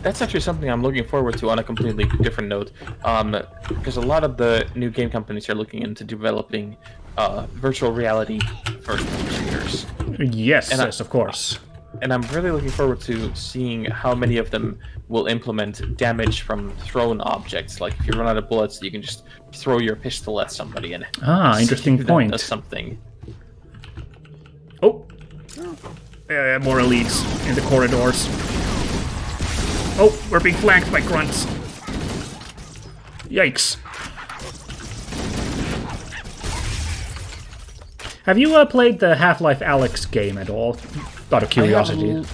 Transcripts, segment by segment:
That's actually something I'm looking forward to on a completely different note. Because a lot of the new game companies are looking into developing virtual reality first-person shooters. Yes, And yes, of course. And I'm really looking forward to seeing how many of them will implement damage from thrown objects. Like if you run out of bullets, you can just throw your pistol at somebody and interesting see if point. that does something. Oh, more elites in the corridors. Oh, we're being flanked by grunts. Yikes. Have you played the Half-Life Alyx game at all? Out of curiosity. I have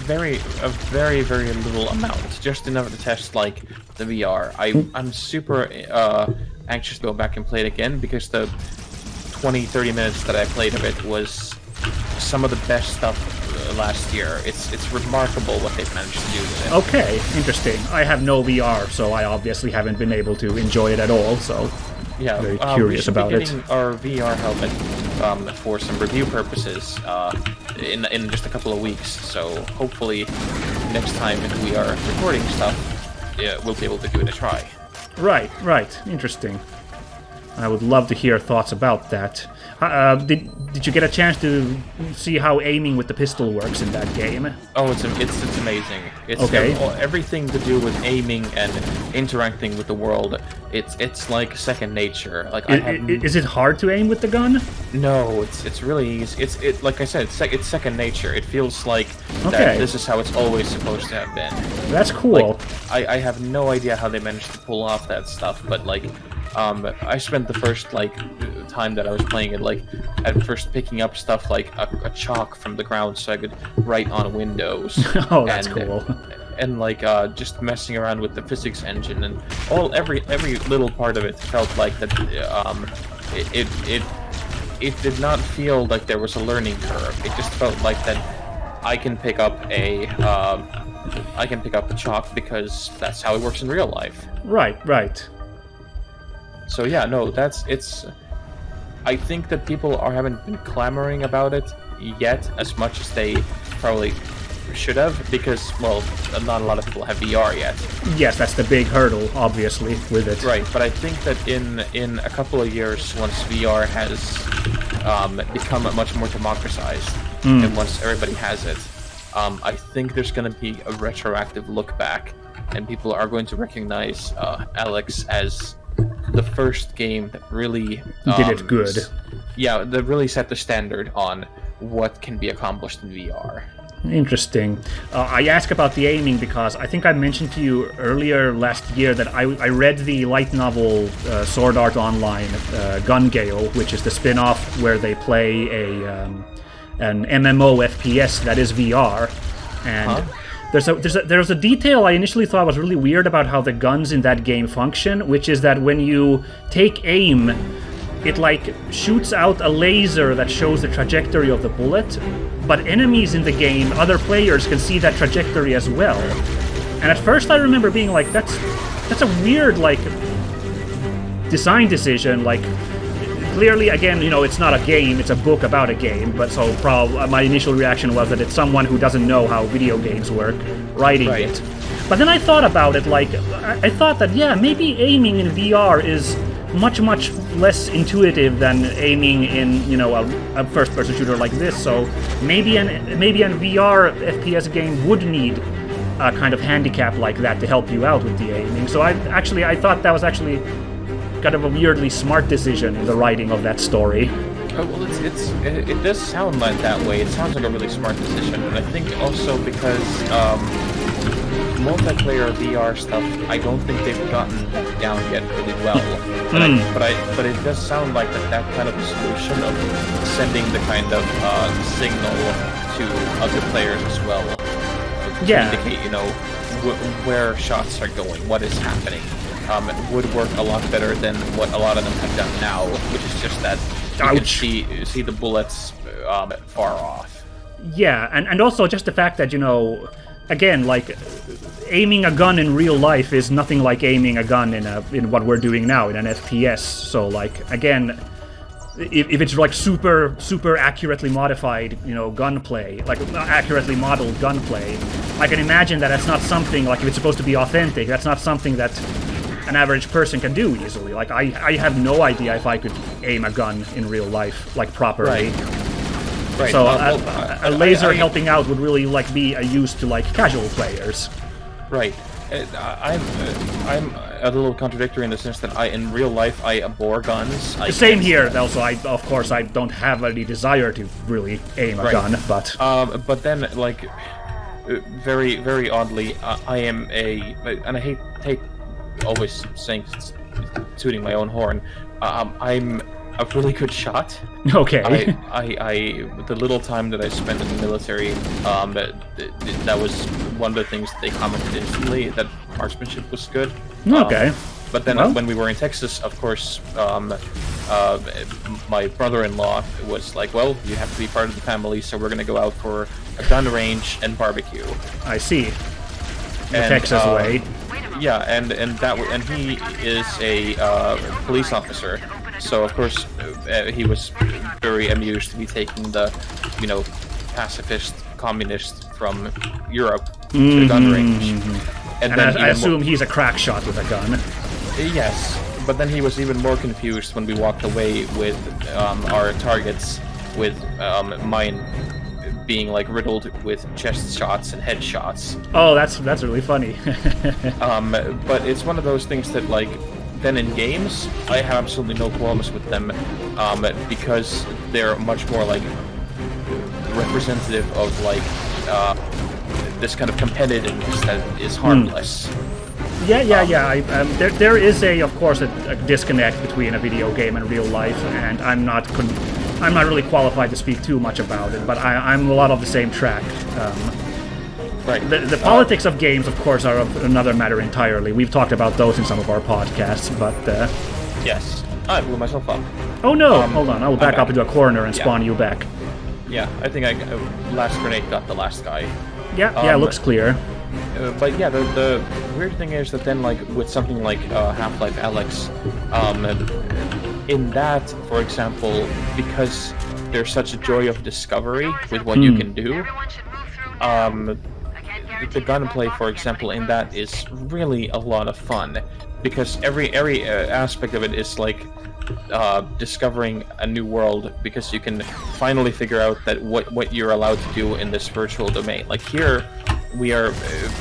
a very, very little amount, just enough to test like the VR. I'm super anxious to go back and play it again because the 20-30 minutes that I played of it was some of the best stuff last year. It's remarkable what they've managed to do with it. Okay, interesting. I have no VR, so I obviously haven't been able to enjoy it at all. So yeah, very curious about we it. should be getting our VR helmet for some review purposes in just a couple of weeks. So hopefully next time we are recording stuff, we'll be able to give it a try. Right, right. Interesting. I would love to hear thoughts about that. Did you get a chance to see how aiming with the pistol works in that game? Oh, it's amazing. It's okay. Everything to do with aiming and interacting with the world. It's like second nature. Like is it hard to aim with the gun? No, it's really easy. It's like I said, it's second nature. It feels like that this is how it's always supposed to have been. That's cool. Like, I have no idea how they managed to pull off that stuff, but like. I spent the first time that I was playing it at first picking up stuff like a chalk from the ground so I could write on windows. Oh, that's cool. And just messing around with the physics engine and every little part of it felt like that. It did not feel like there was a learning curve. It just felt like that I can pick up a chalk because that's how it works in real life. Right, right. So yeah, no, I think that people haven't been clamoring about it yet as much as they probably should have, because, well, not a lot of people have VR yet. Yes, that's the big hurdle, obviously, with it. Right, but I think that in a couple of years, once VR has become much more democratized, and once everybody has it, I think there's going to be a retroactive look back, and people are going to recognize Alyx as the first game that really did it good. Yeah, that really set the standard on what can be accomplished in VR. Interesting. I ask about the aiming because I think I mentioned to you earlier last year that I read the light novel Sword Art Online Gun Gale, which is the spin-off where they play an MMO FPS that is VR, and there's a detail I initially thought was really weird about how the guns in that game function, which is that when you take aim, it shoots out a laser that shows the trajectory of the bullet, but enemies in the game, other players, can see that trajectory as well. And at first I remember being like, that's a weird design decision. Clearly, again, it's not a game, it's a book about a game, but so my initial reaction was that it's someone who doesn't know how video games work writing it. But then I thought about it, I thought that, yeah, maybe aiming in VR is much, much less intuitive than aiming in, a first-person shooter like this, so maybe an VR FPS game would need a kind of handicap like that to help you out with the aiming. So I thought that was actually kind of a weirdly smart decision in the writing of that story. Oh, well, it does sound like that way. It sounds like a really smart decision, and I think also because multiplayer VR stuff, I don't think they've gotten down yet really well. But it does sound like that kind of a solution of sending the kind of signal to other players as well to indicate, where shots are going, what is happening. It would work a lot better than what a lot of them have done now, which is just that you can see the bullets far off. Yeah, and also just the fact that, again, aiming a gun in real life is nothing like aiming a gun in what we're doing now in an FPS. So, again, if it's like super accurately modified, gunplay, like accurately modeled gunplay, I can imagine that that's not something, like if it's supposed to be authentic, that's not something that an average person can do easily. Like I have no idea if I could aim a gun in real life, like properly. Right. So a laser helping out would really like be a use to like casual players. Right. I'm a little contradictory in the sense that in real life I abhor guns. Same here. Also, of course I don't have any desire to really aim a gun, but. But then like, very very oddly, I am and I hate always tooting my own horn. I'm a really good shot. Okay. I the little time that I spent in the military, that was one of the things they commented instantly, that marksmanship was good. Okay. But then when we were in Texas, of course, my brother-in-law was like, "Well, you have to be part of the family, so we're going to go out for a gun range and barbecue." I see. The Texas way. Yeah, and he is a police officer. So of course he was very amused to be taking the, pacifist communist from Europe to the gun range. And then I assume he's a crack shot with a gun. Yes, but then he was even more confused when we walked away with our targets, with mine being like riddled with chest shots and head shots. Oh, that's really funny. But it's one of those things that like. Then in games, I have absolutely no qualms with them, because they're much more like representative of like this kind of competitiveness that is harmless. Yeah. There is of course a disconnect between a video game and real life, and I'm not really qualified to speak too much about it, but I'm a lot of the same track. Right. The politics of games, of course, are another matter entirely. We've talked about those in some of our podcasts, but... Yes. I blew myself up. Oh no! Hold on, I will back up into a corner and spawn you back. Yeah, I think last grenade got the last guy. Yeah, looks clear. But yeah, the weird thing is that then, like, with something like Half-Life Alyx, in that, for example, because there's such a joy of discovery with what you can do, the gunplay, for example, in that is really a lot of fun, because every aspect of it is like discovering a new world, because you can finally figure out that what you're allowed to do in this virtual domain. Like here, we are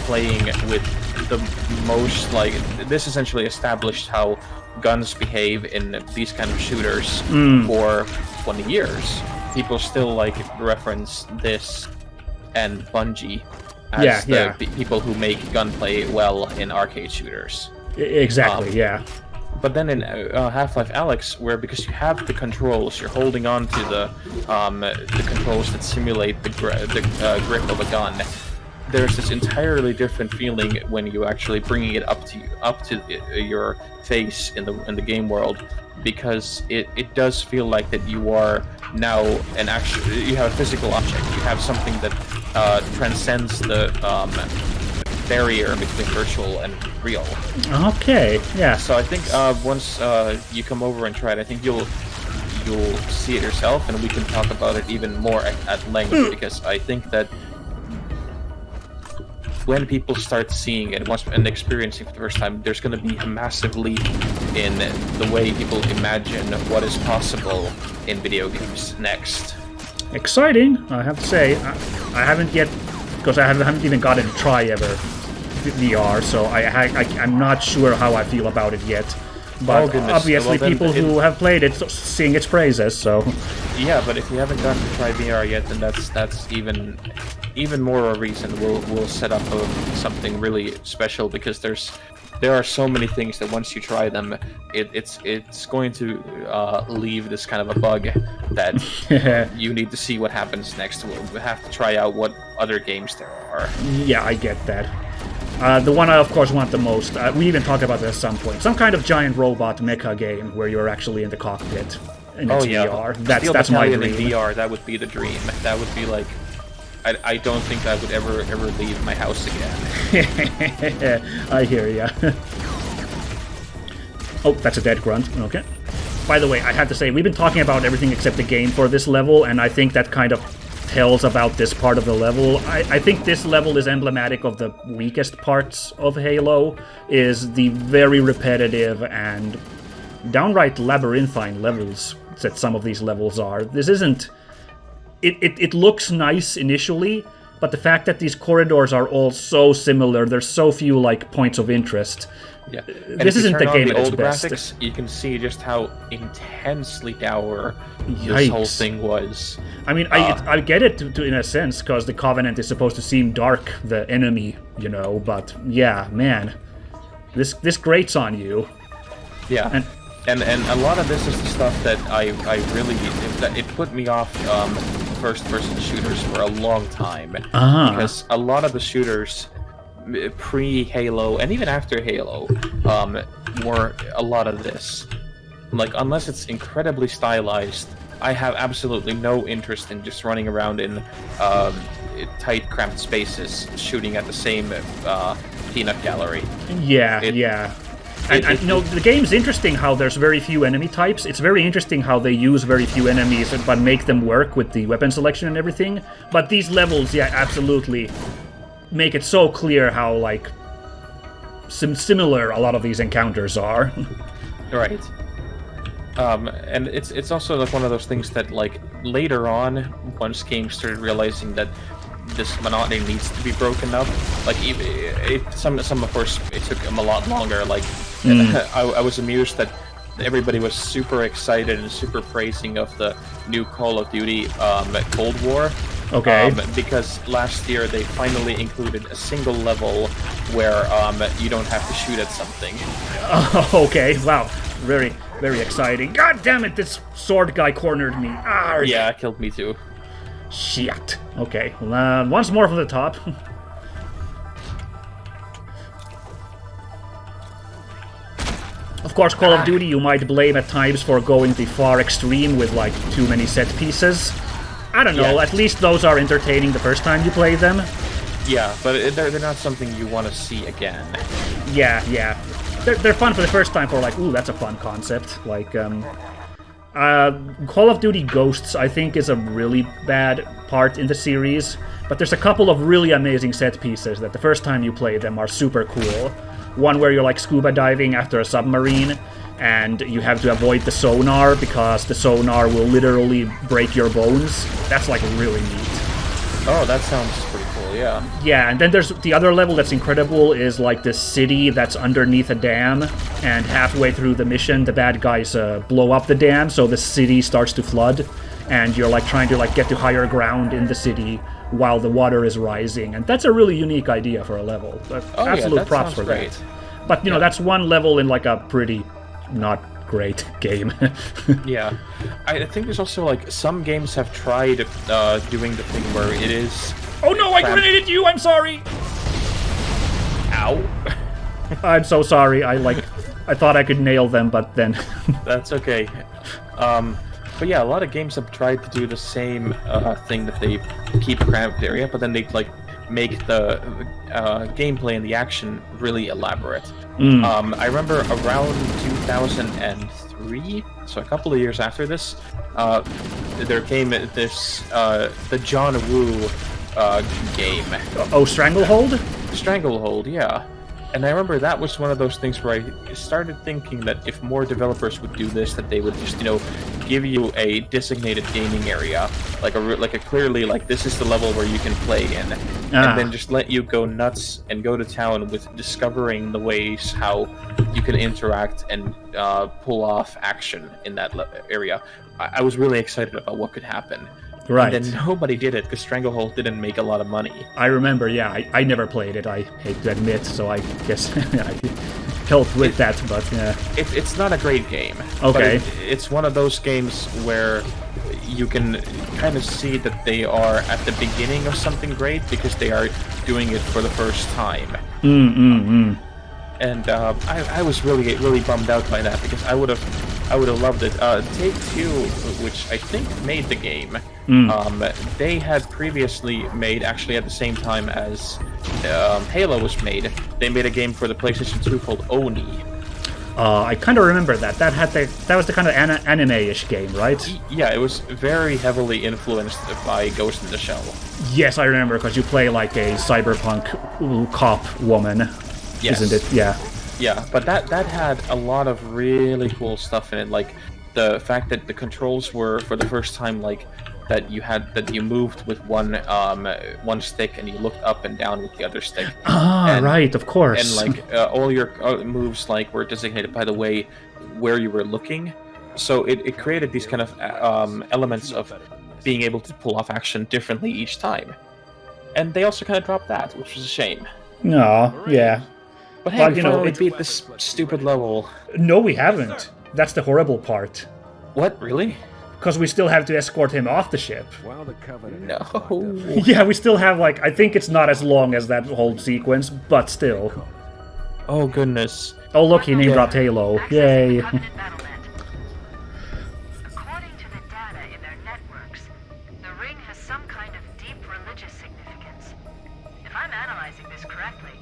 playing with the most, like, this essentially established how guns behave in these kind of shooters for 20 years. People still like reference this and Bungie as the people who make gunplay well in arcade shooters. Exactly, yeah. But then in Half-Life Alyx, where because you have the controls, you're holding on to the controls that simulate the grip of a gun. There's this entirely different feeling when you actually bringing it up to your face in the game world, because it does feel like that you are now you have a physical object. You have something that transcends the barrier between virtual and real. Okay, yeah. So I think once you come over and try it, I think you'll see it yourself, and we can talk about it even more at length, because I think that when people start seeing it and experiencing it for the first time, there's going to be a massive leap in the way people imagine what is possible in video games next. Exciting, I have to say. I haven't yet, because I haven't even gotten to try ever VR, so I'm not sure how I feel about it yet. But obviously, people who have played it sing its praises. So yeah, but if you haven't gotten to try VR yet, then that's even more a reason we'll set up something really special, because there are so many things that once you try them, it's going to leave this kind of a bug that you need to see what happens next. We'll have to try out what other games there are. Yeah, I get that. The one I, of course, want the most, we even talked about this at some point, some kind of giant robot mecha game where you're actually in the cockpit and it's VR. That's my dream. In VR, that would be the dream. That would be like, I don't think I would ever leave my house again. I hear ya. Oh, that's a dead grunt. Okay. by the way, I have to say, we've been talking about everything except the game for this level, and I think that kind of tells about this part of the level. I think this level is emblematic of the weakest parts of Halo, is the very repetitive and downright labyrinthine levels that some of these levels are. This isn't... It looks nice initially, but the fact that these corridors are all so similar, there's so few like points of interest. Yeah, this isn't the game at its best. Graphics, you can see just how intensely dour Yikes. this whole thing was. I mean, I get it to in a sense, because the Covenant is supposed to seem dark, the enemy, you know. But yeah, man, this grates on you. Yeah, and a lot of this is the stuff that I really it put me off first-person shooters for a long time, because a lot of the shooters pre-Halo and even after Halo were a lot of this. Like, unless it's incredibly stylized, I have absolutely no interest in just running around in tight, cramped spaces, shooting at the same peanut gallery. Yeah, yeah. And you know, the game's interesting how there's very few enemy types. It's very interesting how they use very few enemies but make them work with the weapon selection and everything. But these levels, yeah, absolutely make it so clear how, like, similar a lot of these encounters are. Right. And it's also like one of those things that, like, later on, once games started realizing that this monotony needs to be broken up, like, some of course it took them a lot longer. Like, I was amused that everybody was super excited and super praising of the new Call of Duty Cold War. Okay. Because last year they finally included a single level where you don't have to shoot at something. Okay, wow. Very, very exciting. God damn it, this sword guy cornered me. Arrgh. Yeah, it killed me too. Shit. Okay, once more from the top. Of course, Call of Duty you might blame at times for going the far extreme with, like, too many set pieces. I don't know, at least those are entertaining the first time you play them. Yeah, but they're not something you want to see again. Yeah, yeah. They're fun for the first time for, like, ooh, that's a fun concept. Like, Call of Duty Ghosts, I think, is a really bad part in the series, but there's a couple of really amazing set pieces that the first time you play them are super cool. One where you're, like, scuba diving after a submarine, and you have to avoid the sonar because the sonar will literally break your bones. That's, like, really neat. Oh, that sounds pretty cool, yeah. Yeah, and then there's the other level that's incredible is, like, this city that's underneath a dam, and halfway through the mission, the bad guys blow up the dam, so the city starts to flood, and you're, like, trying to, like, get to higher ground in the city while the water is rising, and that's a really unique idea for a level. Absolute props for great. that. But, you know, that's one level in, like, a pretty not great game. Yeah. I think there's also, like, some games have tried doing the thing where it is... Oh no, I grenaded you! I'm sorry! Ow. I'm so sorry. I thought I could nail them, but then... That's okay. But yeah, a lot of games have tried to do the same thing, that they keep a cramped area, but then they, like, make the gameplay and the action really elaborate. I remember around 2003, so a couple of years after this, there came this the John Woo game. Oh, Stranglehold? Stranglehold, yeah. And I remember that was one of those things where I started thinking that if more developers would do this, that they would just, you know, give you a designated gaming area, like a clearly, like, this is the level where you can play in, and then just let you go nuts and go to town with discovering the ways how you can interact and pull off action in that area. I was really excited about what could happen. Right. And then nobody did it because Stranglehold didn't make a lot of money. I remember, yeah. I never played it, I hate to admit, so I guess I helped with that, but yeah. It's not a great game. Okay. But it's one of those games where you can kind of see that they are at the beginning of something great because they are doing it for the first time. And I was really bummed out by that because I would have loved it. Take-Two, which I think made the game, they had previously made, actually at the same time as Halo was made, they made a game for the PlayStation 2 called Oni. I kind of remember that. That was the kind of anime-ish game, right? Yeah, it was very heavily influenced by Ghost in the Shell. Yes, I remember, because you play like a cyberpunk cop woman, Yes. isn't it? Yeah. Yeah, but that had a lot of really cool stuff in it, like the fact that the controls were for the first time like that you moved with one stick and you looked up and down with the other stick. Right, of course. And like all your moves like were designated by the way where you were looking, so it created these kind of elements of being able to pull off action differently each time. And they also kind of dropped that, which was a shame. No, yeah. But hey, we finally beat this stupid level. No, we haven't. That's the horrible part. What, really? Because we still have to escort him off the ship. No. Yeah, we still have, like, I think it's not as long as that whole sequence, but still. Oh, goodness. Oh, look, he name dropped Halo. Yay. According to the data in their networks, the ring has some kind of deep religious significance. If I'm analyzing this correctly,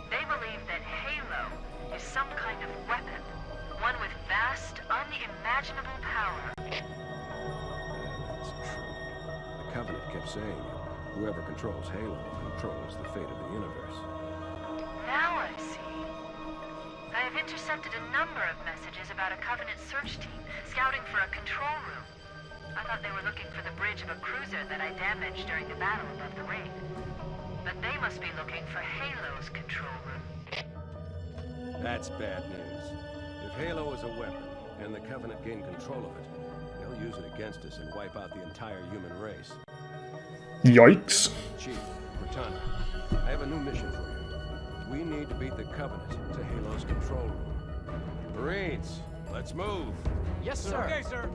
they believe that Halo is some kind of weapon, one with vast, unimaginable power. That's true. The Covenant kept saying it. Whoever controls Halo controls the fate of the universe. Now I see. I have intercepted a number of messages about a Covenant search team scouting for a control room. I thought they were looking for the bridge of a cruiser that I damaged during the battle above the ring. But they must be looking for Halo's control room. That's bad news. If Halo is a weapon, and the Covenant gain control of it, they'll use it against us and wipe out the entire human race. Yikes. Chief, Cortana, I have a new mission for you. We need to beat the Covenant to Halo's control room. Marines, let's move. Yes, sir. Okay, sir.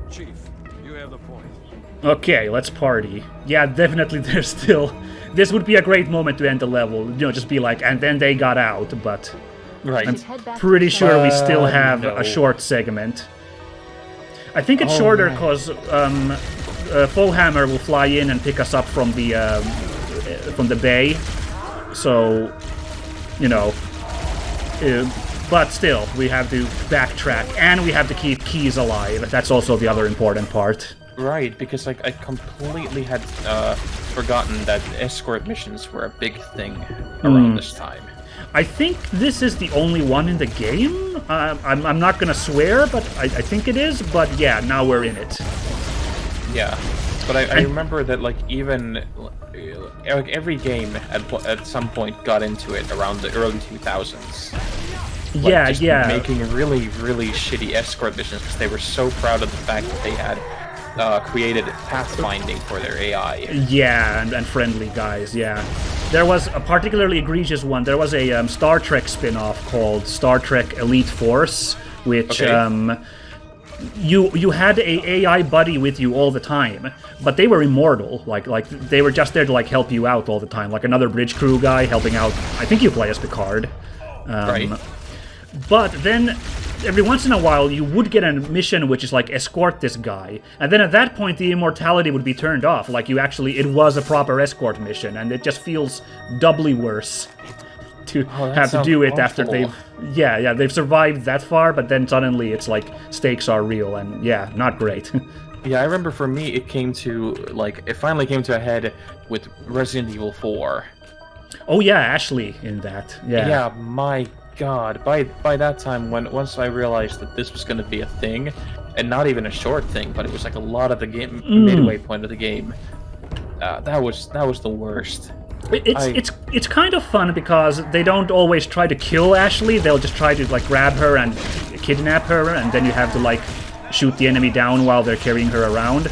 Chief, you have the point. Okay, let's party. Yeah, definitely there's still... This would be a great moment to end the level. You know, just be like, and then they got out, but... Right. I'm pretty sure we still have no. a short segment. I think it's shorter because Foehammer will fly in and pick us up from the bay. So, you know, but still, we have to backtrack and we have to keep Keys alive. That's also the other important part. Right, because like I completely had forgotten that escort missions were a big thing around this time. I think this is the only one in the game. I'm not gonna swear, but I think it is. But yeah, now we're in it. Yeah, but I remember that like even like every game at some point got into it around the early 2000s. Like, Yeah, just yeah. making really shitty escort missions because they were so proud of the fact that they had created pathfinding for their AI. Yeah, and friendly guys, yeah. There was a particularly egregious one. There was a Star Trek spin-off called Star Trek Elite Force, which you had a AI buddy with you all the time, but they were immortal. Like they were just there to like help you out all the time, like another bridge crew guy helping out. I think you play as Picard. Right. But then, every once in a while, you would get a mission which is like, escort this guy. And then at that point, the immortality would be turned off. Like, it was a proper escort mission, and it just feels doubly worse to have to do it after they've... Yeah, they've survived that far, but then suddenly it's like, stakes are real, and yeah, not great. Yeah, I remember for me, it finally came to a head with Resident Evil 4. Oh yeah, Ashley in that, yeah. Yeah, my God, by that time, once I realized that this was going to be a thing, and not even a short thing, but it was like a lot of the game, midway point of the game, that was the worst. It's kind of fun because they don't always try to kill Ashley. They'll just try to like grab her and kidnap her, and then you have to like shoot the enemy down while they're carrying her around.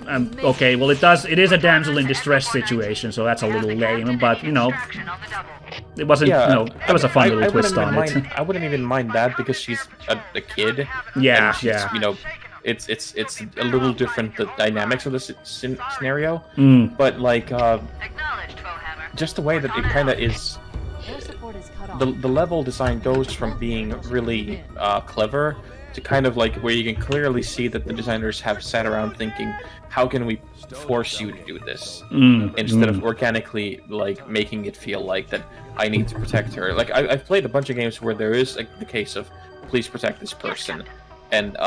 Okay, well it is a damsel in distress situation, so that's a little lame, but you know. It wasn't, that was a fun little twist on it. I wouldn't even mind that because she's a kid. Yeah, and she's, you know, it's a little different, the dynamics of the scenario. But like, just the way that it kind of is, the level design goes from being really clever to kind of like where you can clearly see that the designers have sat around thinking, how can we force you to do this instead of organically like making it feel like that I need to protect her. Like I've played a bunch of games where there is the case of please protect this person, and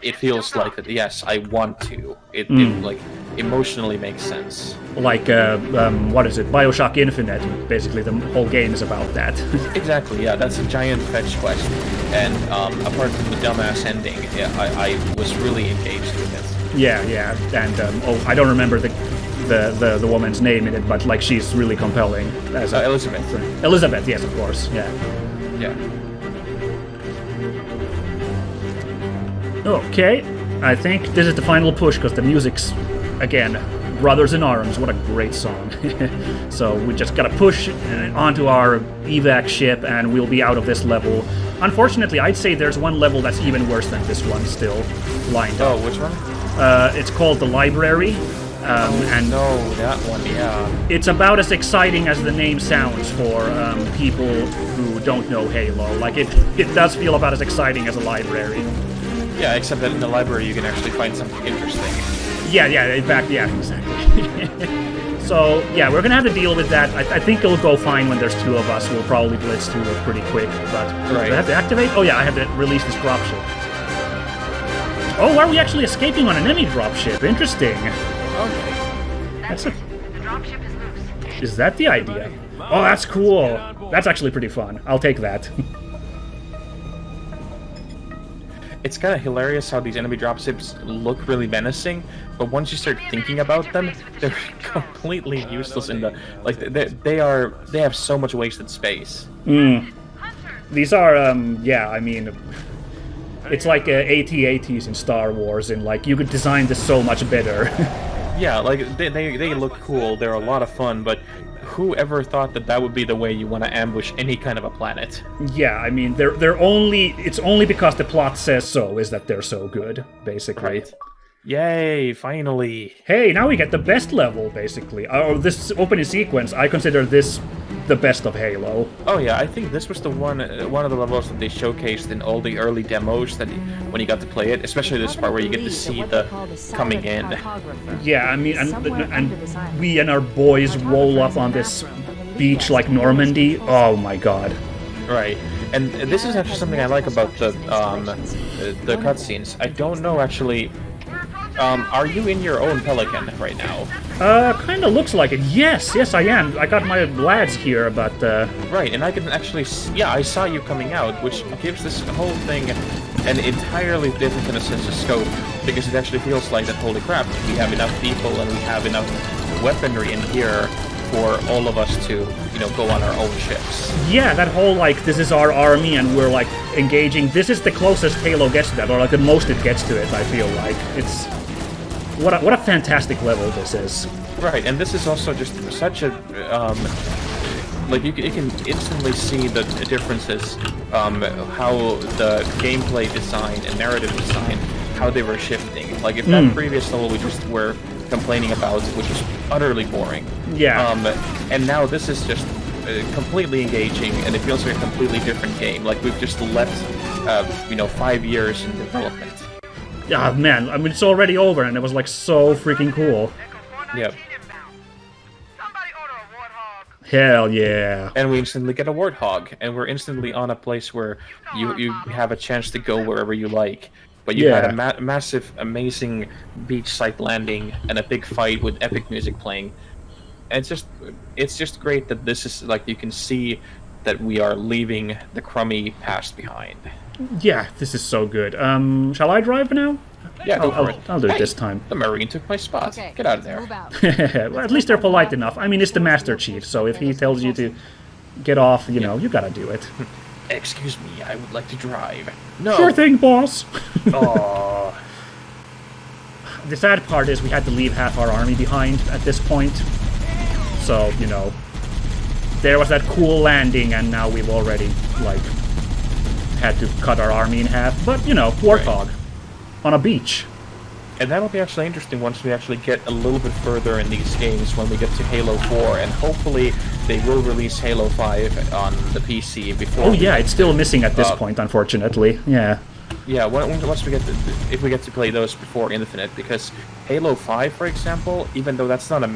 it feels like that. Yes, I want to. It like emotionally makes sense. Like what is it? BioShock Infinite. Basically, the whole game is about that. Exactly. Yeah, that's a giant fetch quest, and apart from the dumbass ending, yeah, I was really engaged with it. Yeah, and I don't remember the woman's name in it, but like she's really compelling as Elizabeth. Elizabeth, yes, of course. Yeah. Okay, I think this is the final push because the music's, again, Brothers in Arms. What a great song. So we just gotta push onto our evac ship and we'll be out of this level. Unfortunately, I'd say there's one level that's even worse than this one still lined up. Oh, which one? It's called The Library. And no, that one, yeah. It's about as exciting as the name sounds for people who don't know Halo. Like, it does feel about as exciting as a library. Yeah, except that in the library you can actually find something interesting. Yeah, in fact, yeah, exactly. So, yeah, we're gonna have to deal with that. I think it'll go fine when there's two of us. We'll probably blitz through it pretty quick, but do I have to activate? Oh yeah, I have to release this dropship. Oh, are we actually escaping on an enemy dropship? Interesting. Okay. That's The dropship is loose. Is that the idea? Oh, that's cool. That's actually pretty fun. I'll take that. It's kind of hilarious how these enemy dropships look really menacing, but once you start thinking about them, they're completely useless in the they have so much wasted space. These are yeah, I mean, it's like AT-ATs in Star Wars, and like you could design this so much better. Yeah, like they look cool. They're a lot of fun, but who ever thought that would be the way you want to ambush any kind of a planet? Yeah, I mean, it's only because the plot says so is that they're so good, basically. Right. Yay, finally. Hey, now we get the best level, basically. This opening sequence, I consider this the best of Halo. Oh yeah, I think this was the one of the levels that they showcased in all the early demos that when you got to play it, especially this part where you get to see the coming in. Yeah, I mean, and we and our boys roll up on this beach like Normandy. Oh my god. Right, and this is actually something I like about the cutscenes. I don't know actually. Are you in your own Pelican right now? Kinda looks like it. Yes, I am. I got my lads here, but, Right, and I can actually yeah, I saw you coming out, which gives this whole thing an entirely different kind of sense of scope, because it actually feels like that, holy crap, we have enough people and we have enough weaponry in here for all of us to, go on our own ships. Yeah, that whole, like, this is our army and we're, like, engaging. This is the closest Halo gets to that, or, like, the most it gets to it, I feel like. It's... What a fantastic level this is. Right, and this is also just such a, like, you can instantly see the differences, how the gameplay design and narrative design, how they were shifting. Like, if that previous level we just were complaining about, which was utterly boring. Yeah. And now this is just completely engaging, and it feels like a completely different game. Like, we've just left, 5 years in development. Ah, man, I mean, it's already over, and it was, like, so freaking cool. Yep. Hell yeah. And we instantly get a Warthog, and we're instantly on a place where you have a chance to go wherever you like. But you had a massive, amazing beachside landing and a big fight with epic music playing. And it's just great that this is, like, you can see that we are leaving the crummy past behind. Yeah, this is so good. Shall I drive now? Yeah, go for it. I'll do it this time. The Marine took my spot. Okay, Get out of there. move out. Well, at least they're polite enough. I mean, it's the Master Chief, so if he tells you to get off, you gotta do it. Excuse me, I would like to drive. No. Sure thing, boss. Aww. The sad part is we had to leave half our army behind at this point. So, there was that cool landing, and now we've already, like, had to cut our army in half. But, Warthog. On a beach. And that'll be actually interesting once we actually get a little bit further in these games when we get to Halo 4, and hopefully they will release Halo 5 on the PC before... Oh yeah, it's still missing at this point, unfortunately. Yeah. Yeah, once we get if we get to play those before Infinite, because Halo 5, for example, even though that's not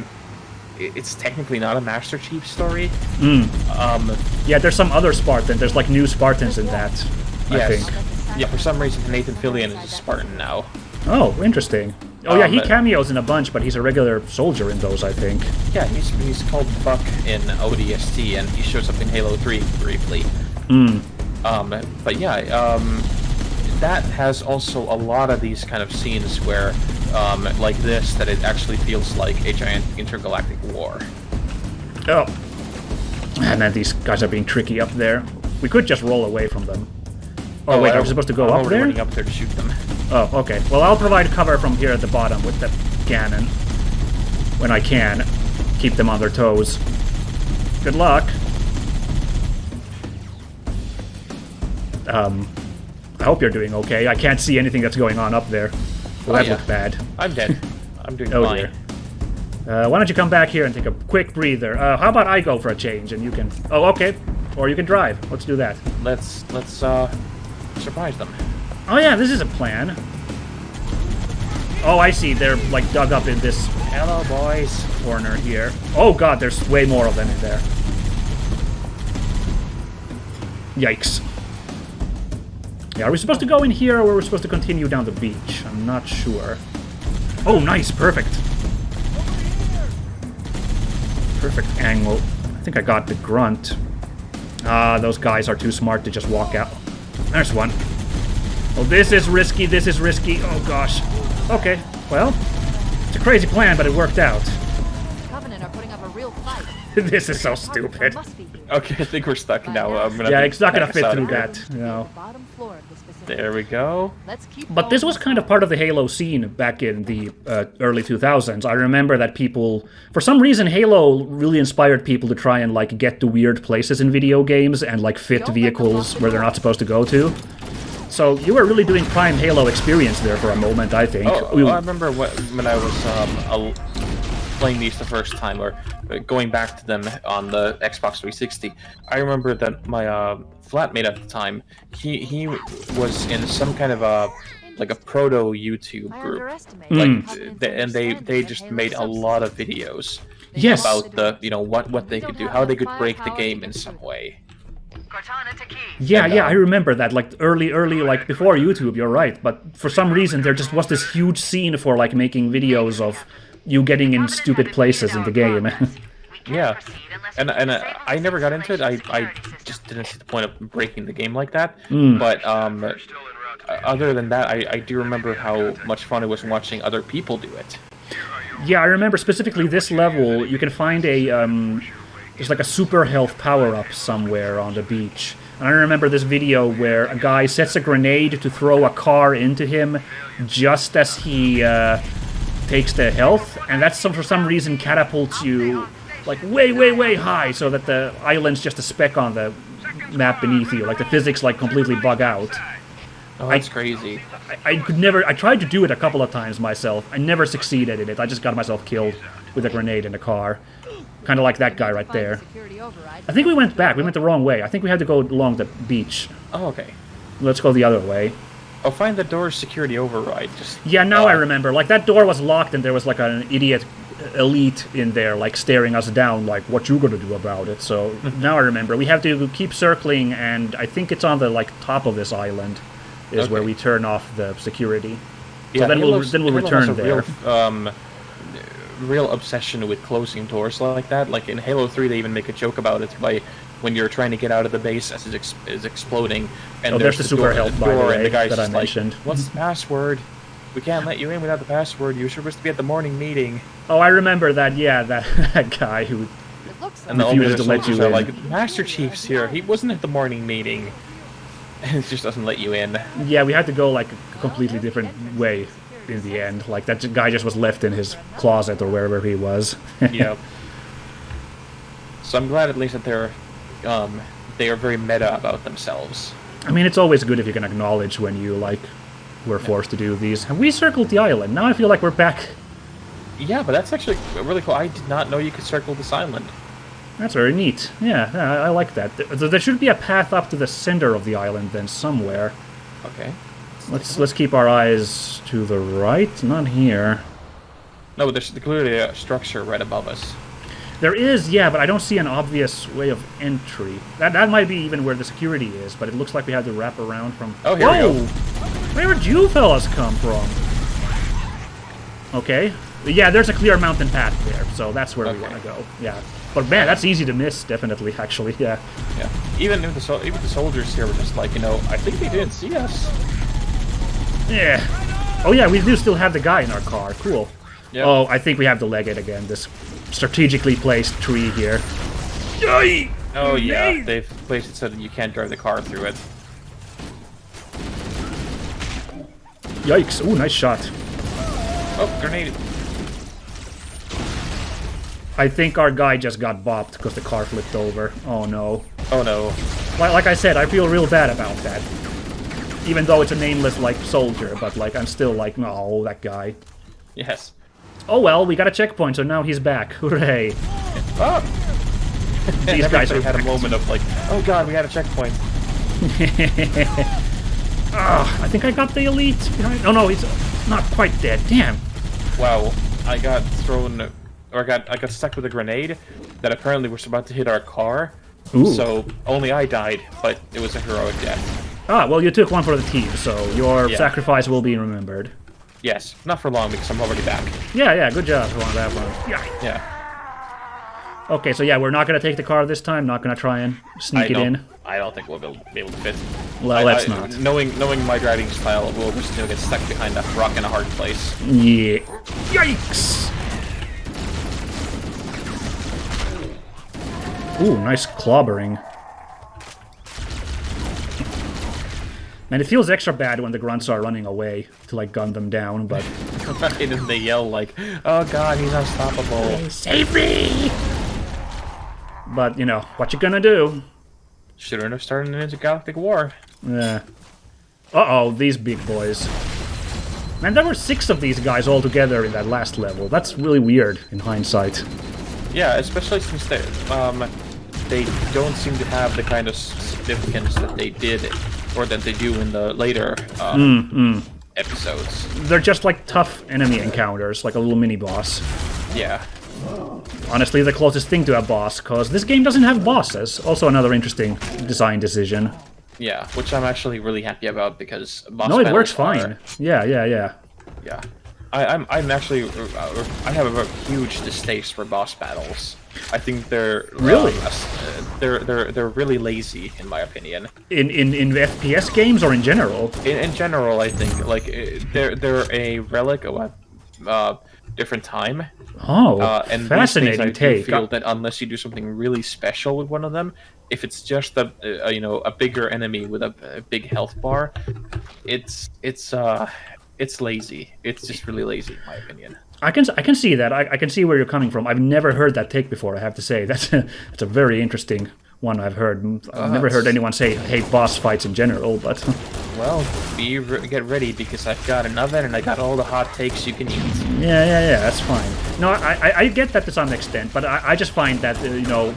it's technically not a Master Chief story. Yeah, there's some other Spartan. There's like new Spartans in that. I Yes. think. Yeah, for some reason Nathan Fillion is a Spartan now. Oh, interesting. Oh yeah, he but- cameos in a bunch, but he's a regular soldier in those, I think. Yeah, he's called Buck in ODST, and he shows up in Halo 3 briefly. But yeah, that has also a lot of these kind of scenes where, like this, that it actually feels like a giant intergalactic war. Oh. And then these guys are being tricky up there. We could just roll away from them. Oh, wait, are we supposed to go I'm up already there? running up there to shoot them. Oh, okay. Well, I'll provide cover from here at the bottom with the cannon. When I can. Keep them on their toes. Good luck. I hope you're doing okay. I can't see anything that's going on up there. Well, that looked bad. I'm dead. I'm doing Oh, fine. dear. Why don't you come back here and take a quick breather? How about I go for a change and you can... Oh, okay. Or you can drive. Let's do that. Let's surprise them. Oh yeah, this is a plan. Oh, I see. They're like dug up in this Hello, boys. corner here. Oh god, there's way more of them in there. Yikes. Yeah, are we supposed to go in here or are we supposed to continue down the beach? I'm not sure. Oh, nice. Perfect. Perfect angle. I think I got the grunt. Ah, those guys are too smart to just walk out. There's one. Oh, this is risky. This is risky. Oh, gosh. Okay, well, it's a crazy plan, but it worked out. Covenant are putting up a real fight. This is so stupid. Must be here. Okay, I think we're stuck now. I'm gonna Yeah, have it's not gonna back us fit out through of here. that. No. The bottom floor of this facility. There we go. Let's keep But this going. was kind of part of the Halo scene back in the early 2000s. I remember that people, for some reason, Halo really inspired people to try and like get to weird places in video games and like fit vehicles where they're not supposed to go to. So you were really doing prime Halo experience there for a moment, I think. Oh, I remember when I was playing these the first time, or going back to them on the Xbox 360. I remember that my flatmate at the time, he was in some kind of a proto YouTube I group, underestimate like, Covenant's and they understanding just of Halo made a substance. lot of videos Yes. about the what they could do, how they could break the game in some way. Cortana to Keys. Yeah, And, yeah, I remember that. Like early, like before YouTube. You're right, but for some reason there just was this huge scene for like making videos of you getting in stupid places in the game. Yeah, and I never got into it. I just didn't see the point of breaking the game like that. But other than that, I do remember how much fun it was watching other people do it. Yeah, I remember specifically this level. You can find a there's like a super health power-up somewhere on the beach. And I remember this video where a guy sets a grenade to throw a car into him just as he takes the health, and that's for some reason catapults you like way high, so that the island's just a speck on the map beneath you. Like the physics like completely bug out. Oh, that's crazy. I could never. I tried to do it a couple of times myself. I never succeeded in it. I just got myself killed with a grenade in a car. Kind of like that guy right Find there. security override. I think we went back. We went the wrong way. I think we had to go along the beach. Oh, okay. Let's go the other way. Oh, find the door's security override. Just Yeah, now I remember. Like, that door was locked and there was, like, an idiot elite in there, like, staring us down, like, what you gonna do about it? So, now I remember. We have to keep circling, and I think it's on the, like, top of this island is where Okay. we turn off the security. yeah, So then Halo we'll has return a there. real obsession with closing doors like that. Like in Halo 3, they even make a joke about it by when you're trying to get out of the base as it is exploding, and Oh, there's the super door, health, by the door, way, and the guy's that I just like, mentioned. "What's the password? We can't let you in without the password. You're supposed to be at the morning meeting." Oh, I remember that, yeah, that, that guy who... It looks And like all the Refuses other to let you soldiers are in. like, "Master Chief's here. He wasn't at the morning meeting." And it just doesn't let you in. Yeah, we had to go, like, a completely different way in the end. Like, that guy just was left in his closet or wherever he was. Yeah. So I'm glad at least that they are very meta about themselves. I mean, it's always good if you can acknowledge when you, like, were forced to do these. And we circled the island. Now I feel like we're back. Yeah, but that's actually really cool. I did not know you could circle this island. That's very neat. Yeah, I like that. There should be a path up to the center of the island then somewhere. Okay. Let's keep our eyes to the right, not here. No, there's clearly a structure right above us. There is, yeah, but I don't see an obvious way of entry. That might be even where the security is, but it looks like we have to wrap around from... Oh, here we go. Where did you fellas come from? Okay. Yeah, there's a clear mountain path there, so that's where we want to go. Yeah. But man, that's easy to miss, definitely, actually, yeah. Yeah. Even the soldiers here were just like, you know, I think they didn't see us. Yeah. Oh yeah, we do still have the guy in our car. Cool. Yep. Oh, I think we have to leg it again, this strategically placed tree here. Yay! Oh yeah, they've placed it so that you can't drive the car through it. Yikes. Ooh, nice shot. Oh, grenade. I think our guy just got bopped because the car flipped over. Oh no. Oh no. Like I said, I feel real bad about that. Even though it's a nameless, like, soldier, but, like, I'm still like, no, that guy. Yes. Oh well, we got a checkpoint, so now he's back. Hooray. Oh! These guys are had a moment of like, oh god, we had a checkpoint. I think I got the elite behind. Oh no, he's not quite dead. Damn. Wow, I got thrown, or I got stuck with a grenade that apparently was about to hit our car. Ooh. So only I died, but it was a heroic death. Ah, well, you took one for the team, so your sacrifice will be remembered. Yes, not for long because I'm already back. Yeah, good job on that one. Yeah. Yeah. Okay, so yeah, we're not gonna take the car this time. Not gonna try and sneak it in. I don't think we'll be able to fit. Well, let's not. Knowing my driving style, we'll just get stuck behind a rock in a hard place. Yeah. Yikes! Ooh, nice clobbering. Man, it feels extra bad when the grunts are running away to, like, gun them down, but... And then they yell like, oh god, he's unstoppable. Save me! But, you know, what you gonna do? Shouldn't have started an intergalactic war. Yeah. Uh-oh, these big boys. Man, there were 6 of these guys all together in that last level. That's really weird, in hindsight. Yeah, especially since they don't seem to have the kind of significance that they did, or that they do in the later episodes. They're just like tough enemy encounters, like a little mini-boss. Yeah. Honestly, the closest thing to a boss, because this game doesn't have bosses. Also another interesting design decision. Yeah, which I'm actually really happy about, because boss No, it battles works fine. are- Yeah. Yeah. I'm actually I have a huge distaste for boss battles. I think they're Really? They're really lazy in my opinion. In FPS games or in general? In general, I think like they're a relic of a different time. Oh, And fascinating these days I do take. feel that unless you do something really special with one of them, if it's just a bigger enemy with a big health bar, it's lazy. It's just really lazy, in my opinion. I can see that. I can see where you're coming from. I've never heard that take before, I have to say. That's a very interesting one I've heard. I've never heard anyone say hate boss fights in general, but... Well, get ready, because I've got an oven and I got all the hot takes you can eat. Yeah, that's fine. No, I get that to some extent, but I just find that,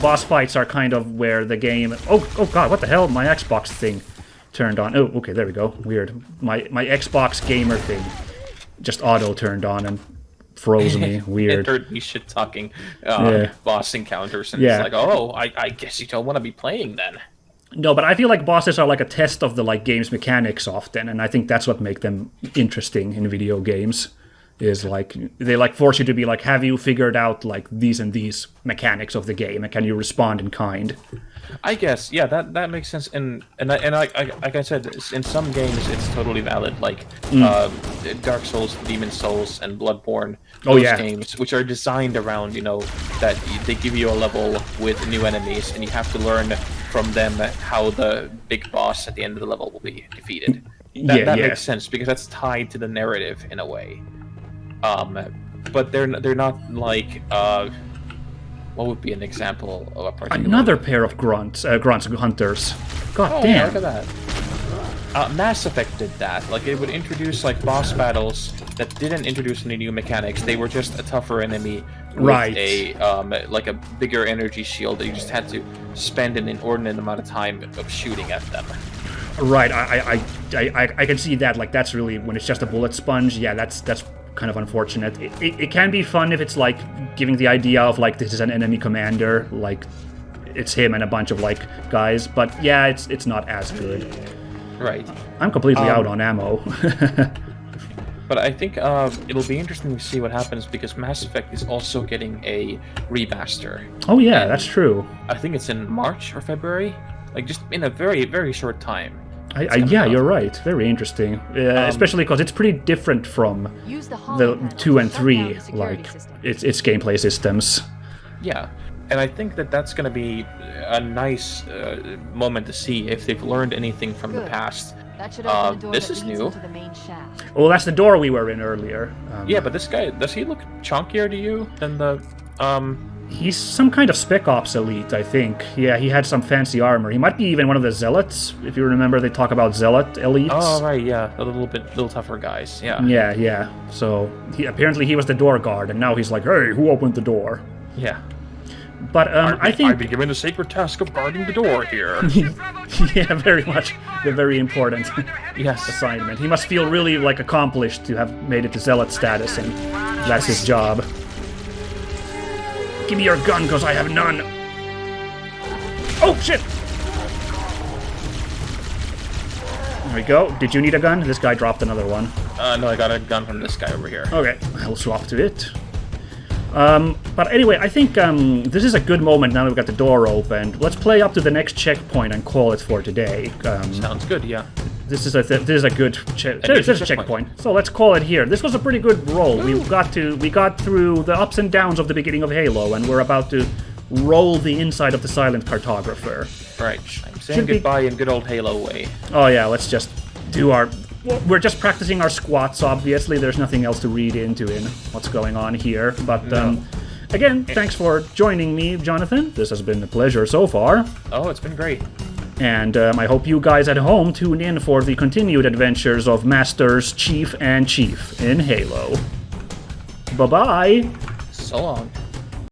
boss fights are kind of where the game... Oh god, what the hell? My Xbox thing turned on. Oh, okay, there we go. Weird. My Xbox gamer thing just auto turned on and froze me. Weird. It heard me shit talking boss encounters, and Yeah. it's like, oh, I guess you don't want to be playing then. No, but I feel like bosses are like a test of the game's mechanics often, and I think that's what makes them interesting in video games. Is like they force you to be like, have you figured out like these and these mechanics of the game, and can you respond in kind? I guess, yeah, that makes sense. And like I said, in some games it's totally valid, like Dark Souls, Demon Souls, and Bloodborne. Oh, yeah. Games which are designed around, that they give you a level with new enemies, and you have to learn from them how the big boss at the end of the level will be defeated. That makes sense, because that's tied to the narrative in a way. But they're not like what would be an example of a particular... Another pair of grunts hunters. God damn. Yeah, look at that. Mass Effect did that. Like, it would introduce like boss battles that didn't introduce any new mechanics. They were just a tougher enemy with a bigger energy shield that you just had to spend an inordinate amount of time of shooting at them. Right, I I can see that. Like, that's really, when it's just a bullet sponge, yeah, that's kind of unfortunate. It can be fun if it's like giving the idea of like this is an enemy commander, like it's him and a bunch of like guys, but yeah, it's not as good. Right. I'm completely out on ammo. But I think it'll be interesting to see what happens because Mass Effect is also getting a remaster. Oh yeah, that's true. I think it's in March or February, like just in a very, very short time. Yeah, you're right. Very interesting, especially because it's pretty different from Use the the holopanel 2 and to shut 3, down the security like system. its gameplay systems. Yeah, and I think that's going to be a nice moment to see if they've learned anything from the Good. past. That should open the door this that is leads new. into the main shaft. Well, that's the door we were in earlier. Yeah, but this guy, does he look chunkier to you than the He's some kind of Spec Ops elite, I think. Yeah, he had some fancy armor. He might be even one of the Zealots. If you remember, they talk about Zealot elites. Oh, right, yeah, a little tougher guys, yeah. Yeah. So apparently he was the door guard, and now he's like, hey, who opened the door? Yeah. But I think I'd be given the sacred task of guarding the door here. yeah, very much the very important Yes. assignment. He must feel really like accomplished to have made it to Zealot status, and that's his job. Give me your gun, cause I have none. Oh shit! There we go. Did you need a gun? This guy dropped another one. No, I got a gun from this guy over here. Okay, I'll swap to it. But anyway, I think this is a good moment now that we've got the door opened. Let's play up to the next checkpoint and call it for today. Sounds good, yeah. This is a good checkpoint. So let's call it here. This was a pretty good roll. We got through the ups and downs of the beginning of Halo, and we're about to roll the inside of the Silent Cartographer. Right. I'm saying goodbye in good old Halo way. Oh yeah, let's just do our... We're just practicing our squats, obviously. There's nothing else to read into in what's going on here. But again, thanks for joining me, Jonathan. This has been a pleasure so far. Oh, it's been great. And I hope you guys at home tune in for the continued adventures of Masters Chief and Chief in Halo. Bye-bye! So long.